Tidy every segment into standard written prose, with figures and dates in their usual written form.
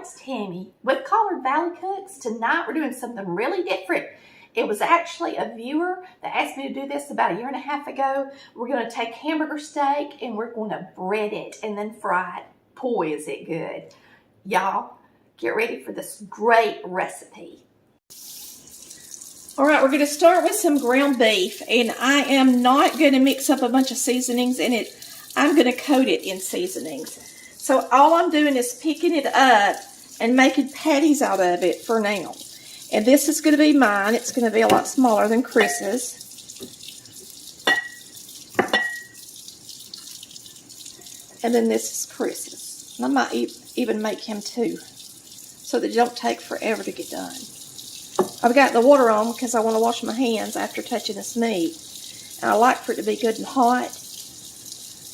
it's Tammy with Collard Valley Cooks. Tonight we're doing something really different. It was actually a viewer that asked me to do this about a year and a half ago. We're going to take hamburger steak and we're going to bread it and then fry it. Boy, is it good. Y'all, get ready for this great recipe. All right, we're going to start with some ground beef, and I am not going to mix up a bunch of seasonings in it. I'm going to coat it in seasonings. So all I'm doing is picking it up and making patties out of it for now. And this is going to be mine. It's going to be a lot smaller than Chris's. And then this is Chris's. And I might even make him two, so that it don't take forever to get done. I've got the water on because I want to wash my hands after touching this meat. And I like for it to be good and hot.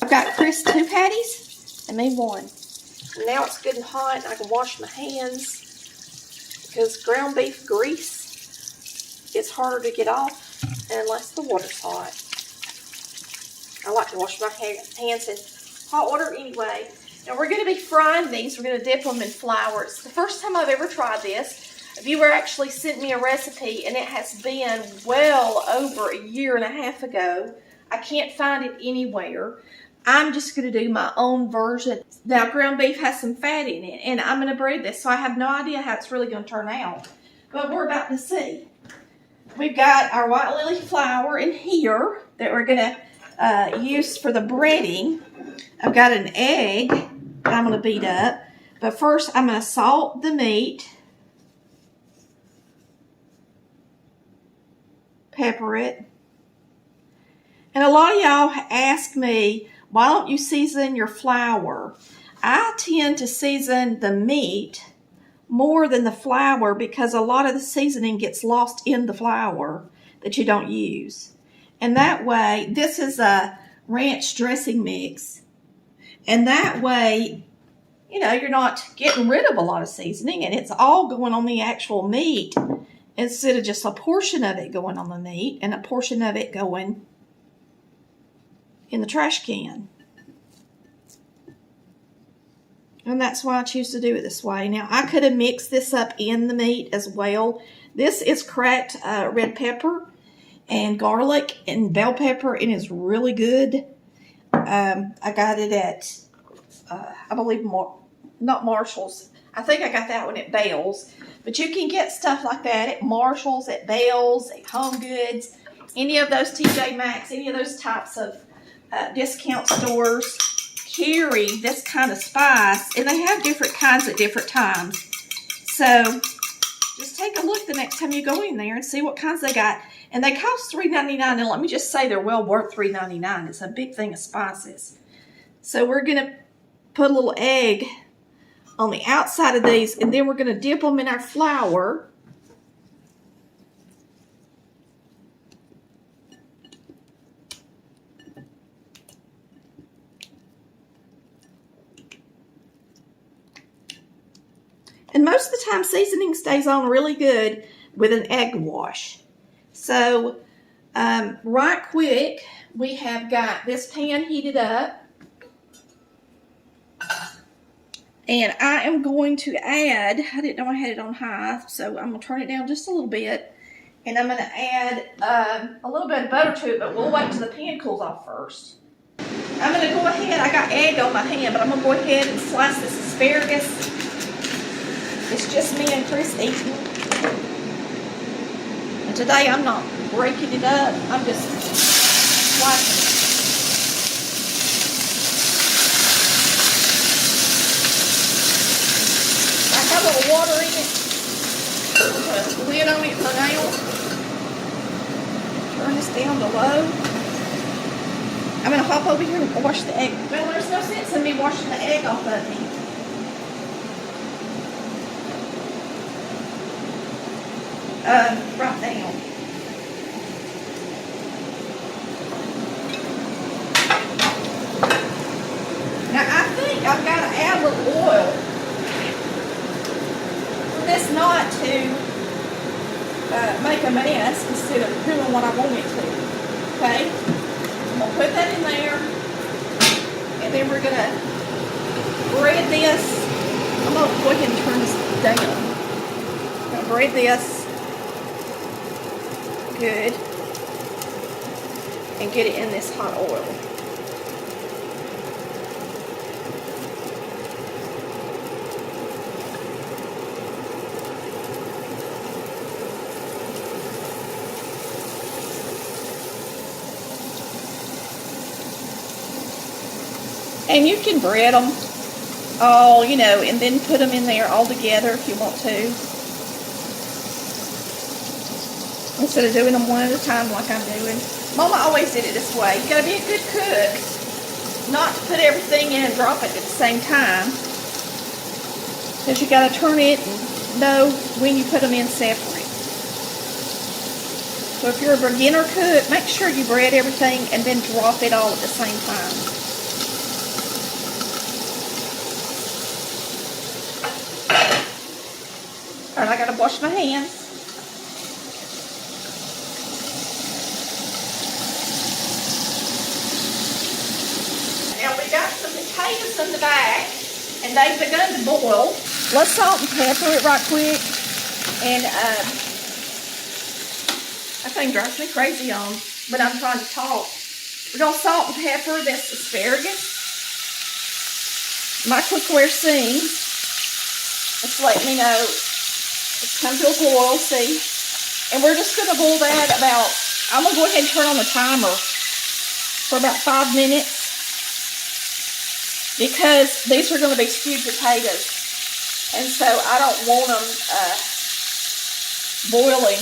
I've got Chris 2 patties and me 1. And now it's good and hot. I can wash my hands because ground beef grease is harder to get off unless the water's hot. I like to wash my hands in hot water anyway. Now we're going to be frying these. We're going to dip them in flour. It's the first time I've ever tried this. A viewer actually sent me a recipe, and it has been well over a year and a half ago. I can't find it anywhere. I'm just going to do my own version. Now, ground beef has some fat in it, and I'm going to bread this, so I have no idea how it's really going to turn out. But we're about to see. We've got our white lily flour in here that we're going to use for the breading. I've got an egg that I'm going to beat up. But first, I'm going to salt the meat. Pepper it. And a lot of y'all ask me, why don't you season your flour? I tend to season the meat more than the flour because a lot of the seasoning gets lost in the flour that you don't use. And that way, this is a ranch dressing mix. And that way, you know, you're not getting rid of a lot of seasoning and it's all going on the actual meat, instead of just a portion of it going on the meat and a portion of it going in the trash can. And that's why I choose to do it this way. Now, I could have mixed this up in the meat as well. This is cracked red pepper and garlic and bell pepper, and it's really good. I got it at, I believe, not Marshall's. I think I got that one at Bell's. But you can get stuff like that at Marshall's, at Bell's, at Home Goods, any of those TJ Maxx, any of those types of discount stores carry this kind of spice, and they have different kinds at different times. So just take a look the next time you go in there and see what kinds they got. And they cost $3.99, and let me just say they're well worth $3.99. It's a big thing of spices. So we're going to put a little egg on the outside of these, and then we're going to dip them in our flour. And most of the time, seasoning stays on really good with an egg wash. So, right quick, we have got this pan heated up. And I am going to add, I didn't know I had it on high, so I'm going to turn it down just a little bit. And I'm going to add a little bit of butter to it, but we'll wait till the pan cools off first. I'm going to go ahead, I got egg on my pan, but I'm going to go ahead and slice this asparagus. It's just me and Chris eating. And today I'm not breaking it up, I'm just slicing it. A little water in it. Put a lid on it for now. Turn this down to low. I'm going to hop over here and wash the egg. Well, there's no sense in me washing the egg off of me. Right now. Now, I think I've got to add a little oil. This not to make a mess instead of doing what I want it to. Okay? I'm going to put that in there. And then we're going to bread this I'm going to go ahead and turn this down. I'm going to braid this good and get it in this hot oil. And you can bread them all, you know, and then put them in there all together if you want to. Instead of doing them one at a time like I'm doing. Mama always did it this way. You gotta be a good cook. Not to put everything in and drop it at the same time. Because you gotta turn it and know when you put them in separate. So if you're a beginner cook, make sure you bread everything and then drop it all at the same time. Alright, I gotta wash my hands. Now we got some potatoes in the bag, and they've begun to boil. Let's salt and pepper it right quick. And that thing drives me crazy on, but I'm trying to talk. We're gonna salt and pepper this asparagus. My cookware sings. It's letting me know it's come to a boil, see? And we're just gonna boil that about, I'm gonna go ahead and turn on the timer for about 5 minutes. Because these are going to be stewed potatoes, and so I don't want them boiling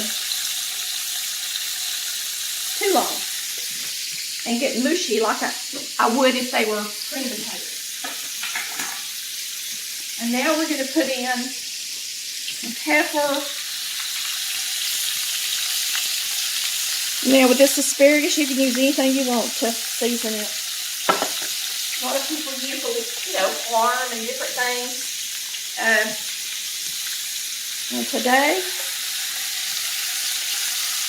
too long and getting mushy like I would if they were cream potatoes. And now we're going to put in some pepper. Now with this asparagus, you can use anything you want to season it. A lot of people use, you know, farm and different things. And today,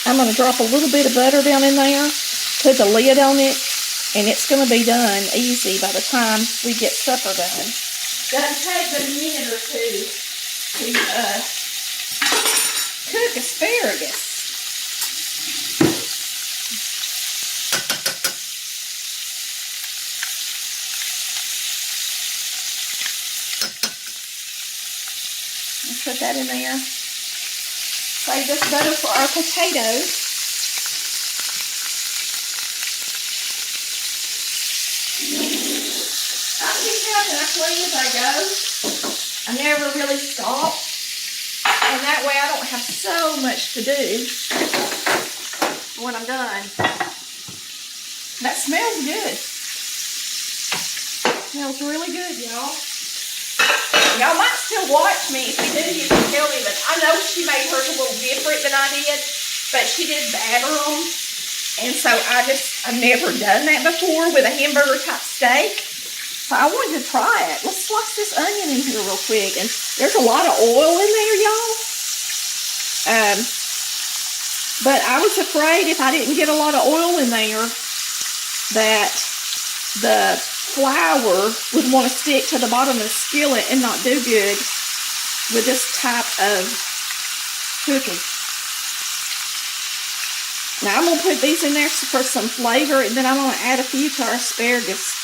I'm going to drop a little bit of butter down in there, put the lid on it, and it's going to be done easy by the time we get supper done. Doesn't take but a minute or two to cook asparagus. Put that in there. Save this butter for our potatoes. I keep having to clean as I go. I never really stop. And that way I don't have so much to do when I'm done. That smells good. Smells really good, y'all. Y'all might still watch me. If you do, you can tell me. But I know she made hers a little different than I did. But she did batter them. And so I've never done that before with a hamburger type steak. So I wanted to try it. Let's slice this onion in here real quick. And there's a lot of oil in there, y'all. But I was afraid if I didn't get a lot of oil in there that the flour would want to stick to the bottom of the skillet and not do good with this type of cooking. Now I'm going to put these in there for some flavor, and then I'm going to add a few to our asparagus.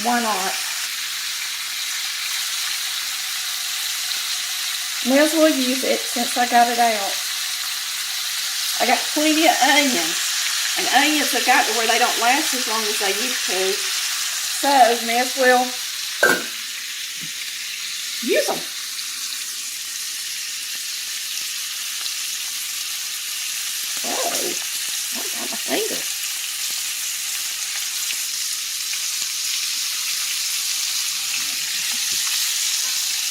Why not? May as well use it since I got it out. I got plenty of onions. And onions have got to where they don't last as long as they used to. So, may as well use them. Oh, I got my finger.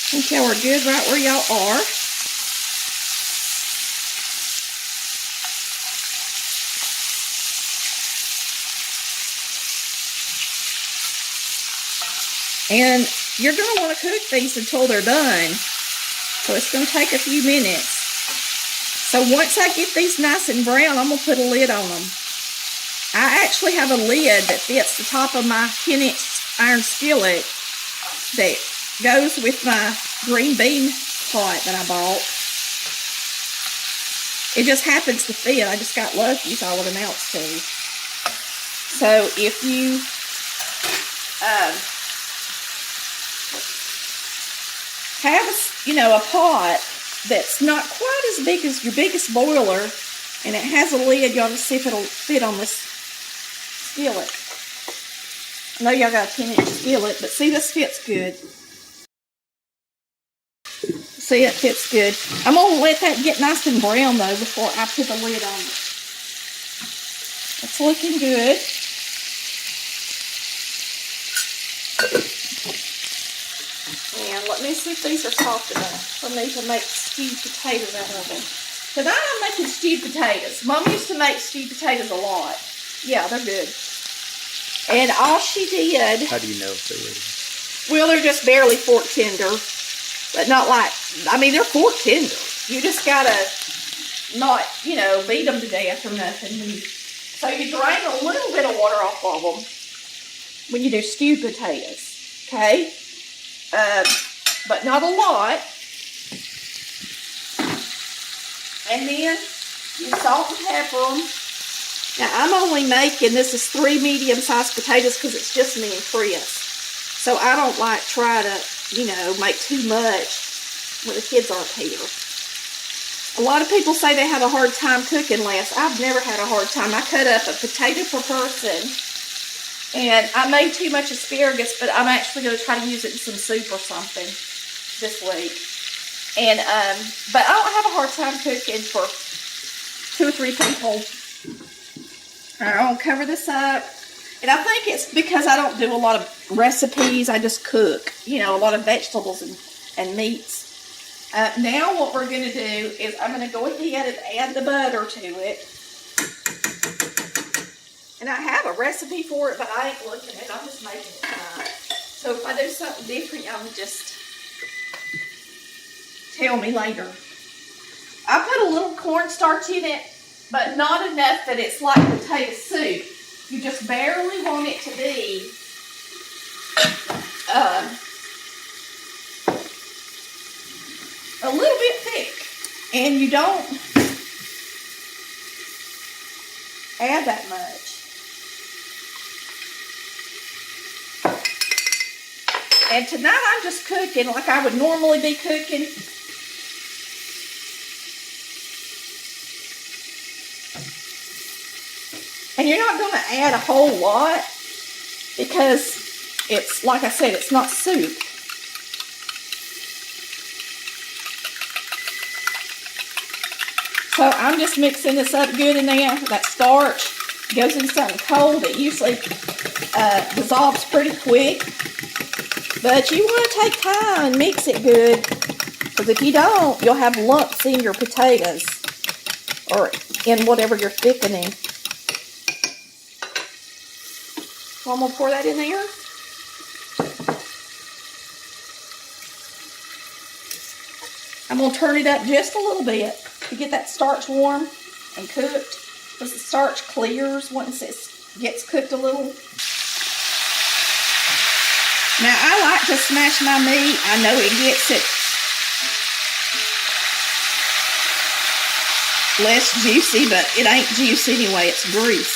I think y'all are good right where y'all are. And you're going to want to cook these until they're done. So it's going to take a few minutes. So once I get these nice and brown, I'm going to put a lid on them. I actually have a lid that fits the top of my 10-inch iron skillet that goes with my green bean pot that I bought. It just happens to fit. I just got lucky, is all it amounts to. So if you have a pot that's not quite as big as your biggest boiler, and it has a lid, you ought to see if it'll fit on this skillet. I know y'all got a 10-inch skillet, but see, this fits good. See, it fits good. I'm going to let that get nice and brown, though, before I put the lid on it. It's looking good. And let me see if these are soft enough for me to make stewed potatoes out of them. Tonight I'm making stewed potatoes. Mom used to make stewed potatoes a lot. Yeah, they're good. And all she did... How do you know if they're ready? Well, they're just barely fork tender. But not like... I mean, they're fork tender. You just gotta not, beat them to death or nothing. So you drain a little bit of water off of them when you do stewed potatoes. Okay? But not a lot. And then you salt and pepper them. Now, I'm only making, this is 3 medium-sized potatoes because it's just me and Chris. So I don't try to, make too much when the kids aren't here. A lot of people say they have a hard time cooking less. I've never had a hard time. I cut up a potato per person. And I made too much asparagus, but I'm actually going to try to use it in some soup or something this week. And, but I don't have a hard time cooking for 2 or 3 people. Alright, I'll cover this up. And I think it's because I don't do a lot of recipes. I just cook, a lot of vegetables and meats. Now what we're going to do is I'm going to go ahead and add the butter to it. And I have a recipe for it, but I ain't looking at it. I'm just making it tonight. So if I do something different, y'all can just tell me later. I put a little cornstarch in it, but not enough that it's like potato soup. You just barely want it to be a little bit thick. And you don't add that much. And tonight I'm just cooking like I would normally be cooking. And you're not going to add a whole lot because it's, like I said, it's not soup. So I'm just mixing this up good in there. That starch goes in something cold. It usually dissolves pretty quick. But you want to take time and mix it good. Because if you don't, you'll have lumps in your potatoes. Or in whatever you're thickening. So I'm going to pour that in there. I'm going to turn it up just a little bit to get that starch warm and cooked. Because the starch clears once it gets cooked a little. Now, I like to smash my meat. I know it gets it less juicy, but it ain't juice anyway. It's grease.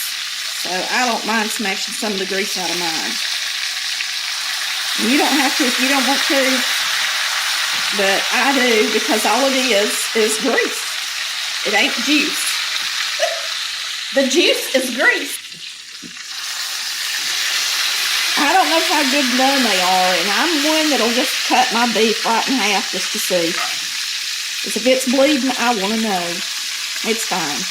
So I don't mind smashing some of the grease out of mine. You don't have to if you don't want to. But I do because all it is grease. It ain't juice. The juice is grease. I don't know how good done they are, and I'm one that'll just cut my beef right in half just to see. Because if it's bleeding, I want to know. It's fine.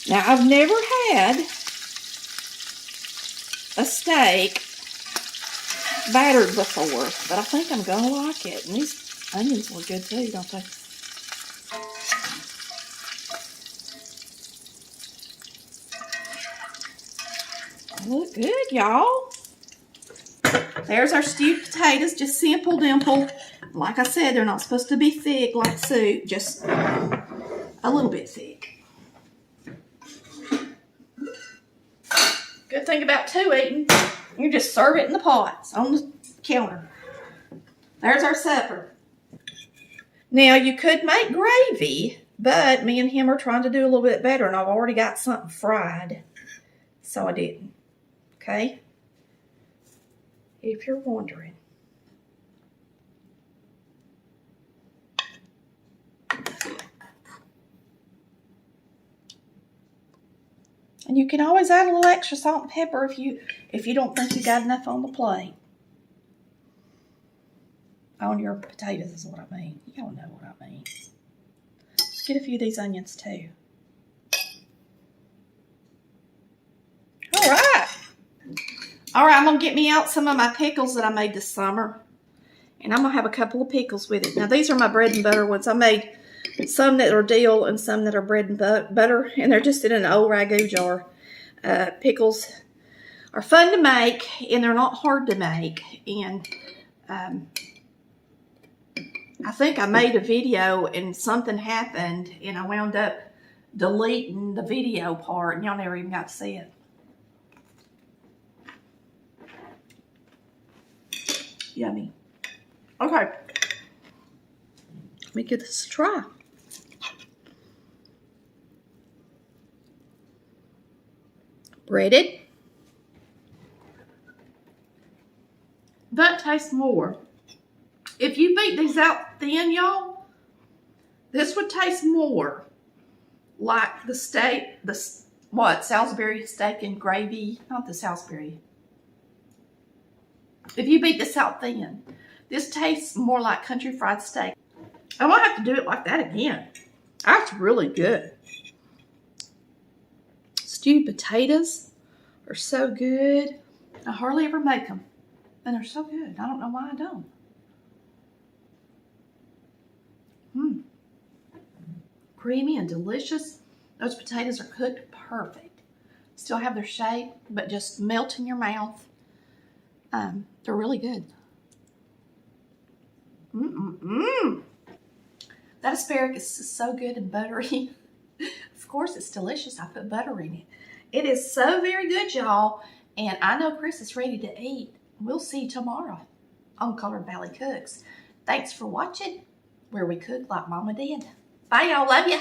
Now, I've never had a steak battered before, but I think I'm going to like it. And these onions look good too, don't they? They look good, y'all. There's our stewed potatoes, just simple, dimple. Like I said, they're not supposed to be thick like soup, just a little bit thick. Good thing about two eating, you just serve it in the pots on the counter. There's our supper. Now, you could make gravy, but me and him are trying to do a little bit better, and I've already got something fried, so I didn't. Okay? If you're wondering. And you can always add a little extra salt and pepper if you don't think you got enough on the plate. On your potatoes is what I mean. Y'all know what I mean. Let's get a few of these onions too. All right. All right, I'm going to get me out some of my pickles that I made this summer. And I'm going to have a couple of pickles with it. Now, these are my bread and butter ones. I made some that are dill and some that are bread and butter. And they're just in an old ragu jar. Pickles are fun to make, and they're not hard to make. And I think I made a video and something happened and I wound up deleting the video part and y'all never even got to see it. Yummy. Okay. Let me give this a try. Breaded. That tastes more. If you beat these out thin, y'all, this would taste more like the steak, Salisbury steak and gravy, not the Salisbury. If you beat this out thin, this tastes more like country fried steak. I might have to do it like that again. That's really good. Stewed potatoes are so good. I hardly ever make them, and they're so good. I don't know why I don't. Creamy and delicious. Those potatoes are cooked perfect. Still have their shape, but just melt in your mouth. They're really good. That asparagus is so good and buttery. Of course, it's delicious. I put butter in it. It is so very good, y'all. And I know Chris is ready to eat. We'll see you tomorrow on Colored Valley Cooks. Thanks for watching, where we cook like Mama did. Bye, y'all. Love ya.